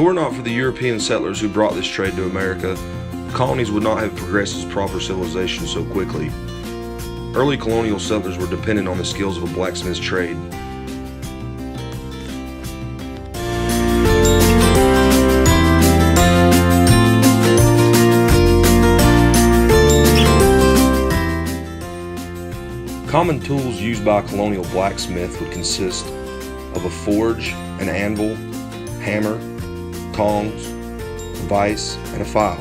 were it not for the European settlers who brought this trade to America, the colonies would not have progressed as proper civilization so quickly. Early colonial settlers were dependent on the skills of a blacksmith's trade. Common tools used by a colonial blacksmith would consist of a forge, an anvil, hammer, tongs, a vise, and a file.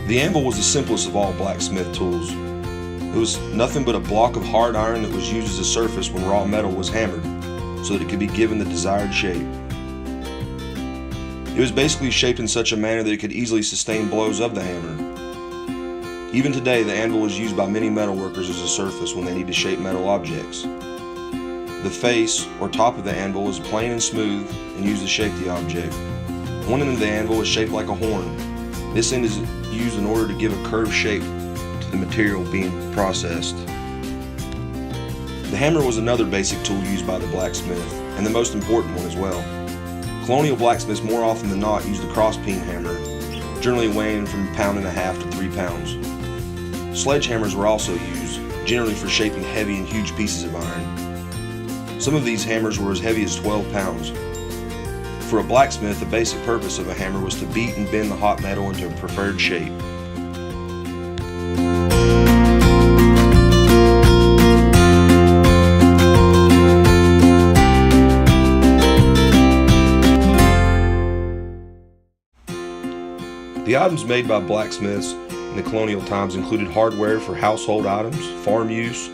The anvil was the simplest of all blacksmith tools. It was nothing but a block of hard iron that was used as a surface when raw metal was hammered, so that it could be given the desired shape. It was basically shaped in such a manner that it could easily sustain blows of the hammer. Even today, the anvil is used by many metalworkers as a surface when they need to shape metal objects. The face, or top of the anvil, is plain and smooth and used to shape the object. One end of the anvil is shaped like a horn. This end is used in order to give a curved shape to the material being processed. The hammer was another basic tool used by the blacksmith, and the most important one as well. Colonial blacksmiths more often than not used a cross-peen hammer, generally weighing from 1.5 to 3 pounds. Sledgehammers were also used, generally for shaping heavy and huge pieces of iron. Some of these hammers were as heavy as 12 pounds. For a blacksmith, the basic purpose of a hammer was to beat and bend the hot metal into a preferred shape. The items made by blacksmiths in the colonial times included hardware for household items, farm use,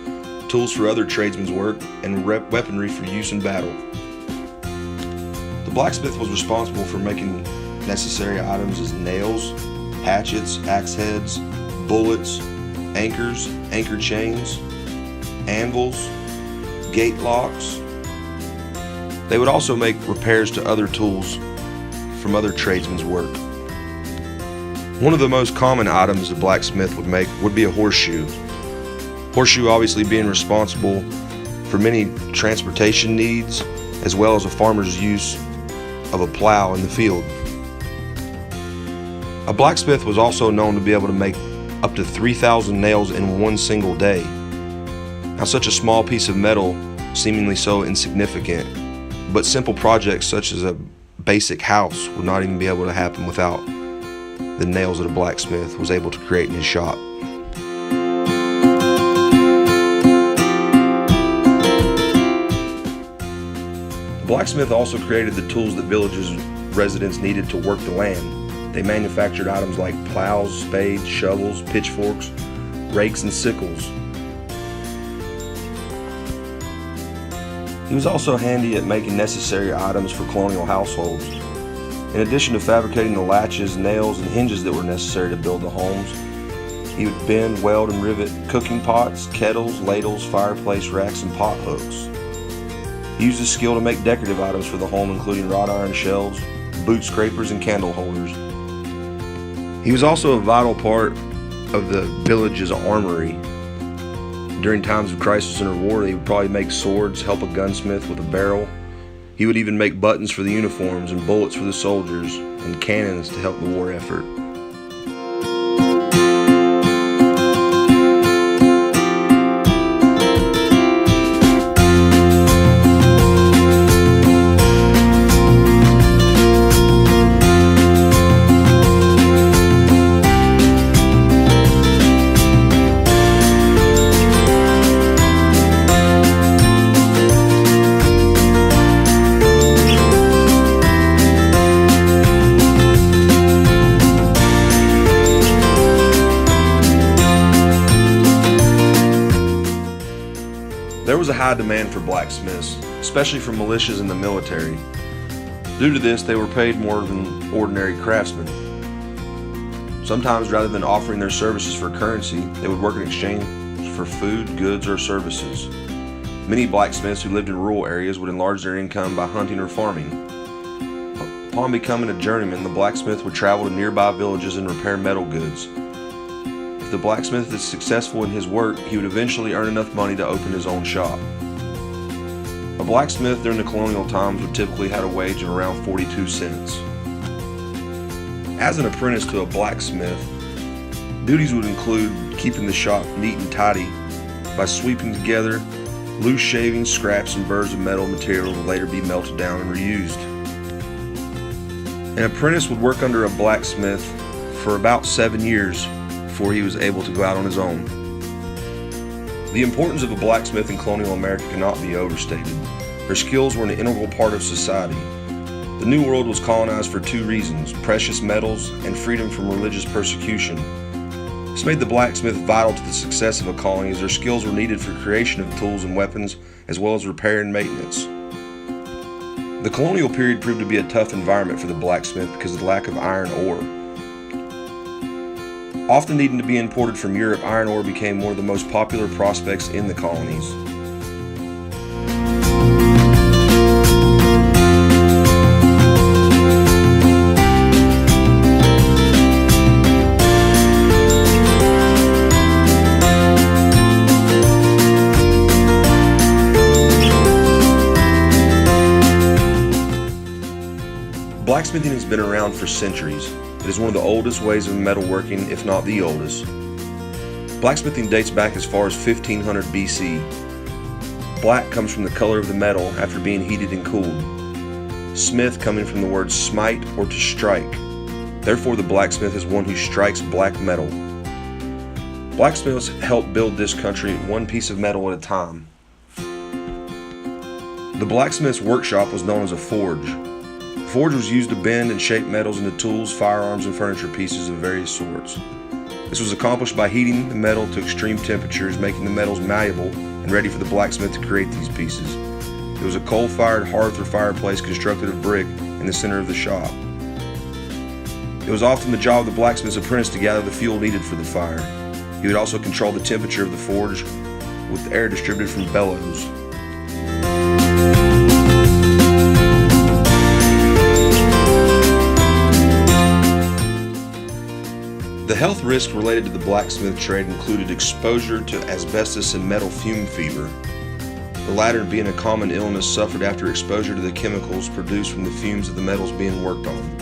tools for other tradesmen's work, and weaponry for use in battle. The blacksmith was responsible for making necessary items as nails, hatchets, axe heads, bullets, anchors, anchor chains, anvils, gate locks. They would also make repairs to other tools from other tradesmen's work. One of the most common items a blacksmith would make would be a horseshoe. Horseshoe obviously being responsible for many transportation needs, as well as a farmer's use of a plow in the field. A blacksmith was also known to be able to make up to 3,000 nails in one single day. Now, such a small piece of metal, seemingly so insignificant, but simple projects such as a basic house would not even be able to happen without the nails that a blacksmith was able to create in his shop. The blacksmith also created the tools that villages residents needed to work the land. They manufactured items like plows, spades, shovels, pitchforks, rakes, and sickles. He was also handy at making necessary items for colonial households. In addition to fabricating the latches, nails, and hinges that were necessary to build the homes, he would bend, weld, and rivet cooking pots, kettles, ladles, fireplace racks, and pot hooks. He used his skill to make decorative items for the home, including wrought iron shelves, boot scrapers, and candle holders. He was also a vital part of the village's armory. During times of crisis or war, he would probably make swords, help a gunsmith with a barrel. He would even make buttons for the uniforms and bullets for the soldiers and cannons to help the war effort. There was a high demand for blacksmiths, especially for militias and the military. Due to this, they were paid more than ordinary craftsmen. Sometimes, rather than offering their services for currency, they would work in exchange for food, goods, or services. Many blacksmiths who lived in rural areas would enlarge their income by hunting or farming. Upon becoming a journeyman, the blacksmith would travel to nearby villages and repair metal goods. If the blacksmith is successful in his work, he would eventually earn enough money to open his own shop. A blacksmith during the colonial times would typically have a wage of around 42 cents. As an apprentice to a blacksmith, duties would include keeping the shop neat and tidy by sweeping together loose shavings, scraps, and burrs of metal material to later be melted down and reused. An apprentice would work under a blacksmith for about 7 years before he was able to go out on his own. The importance of a blacksmith in colonial America cannot be overstated. Her skills were an integral part of society. The New World was colonized for 2 reasons: precious metals and freedom from religious persecution. This made the blacksmith vital to the success of a colony, as their skills were needed for creation of tools and weapons, as well as repair and maintenance. The colonial period proved to be a tough environment for the blacksmith because of the lack of iron ore. Often needing to be imported from Europe, iron ore became one of the most popular prospects in the colonies. Blacksmithing has been around for centuries. It is one of the oldest ways of metalworking, if not the oldest. Blacksmithing dates back as far as 1500 BC. Black comes from the color of the metal after being heated and cooled. Smith coming from the word smite or to strike. Therefore, the blacksmith is one who strikes black metal. Blacksmiths helped build this country one piece of metal at a time. The blacksmith's workshop was known as a forge. The forge was used to bend and shape metals into tools, firearms, and furniture pieces of various sorts. This was accomplished by heating the metal to extreme temperatures, making the metals malleable and ready for the blacksmith to create these pieces. There was a coal-fired hearth or fireplace constructed of brick in the center of the shop. It was often the job of the blacksmith's apprentice to gather the fuel needed for the fire. He would also control the temperature of the forge with air distributed from bellows. The health risks related to the blacksmith trade included exposure to asbestos and metal fume fever, the latter being a common illness suffered after exposure to the chemicals produced from the fumes of the metals being worked on.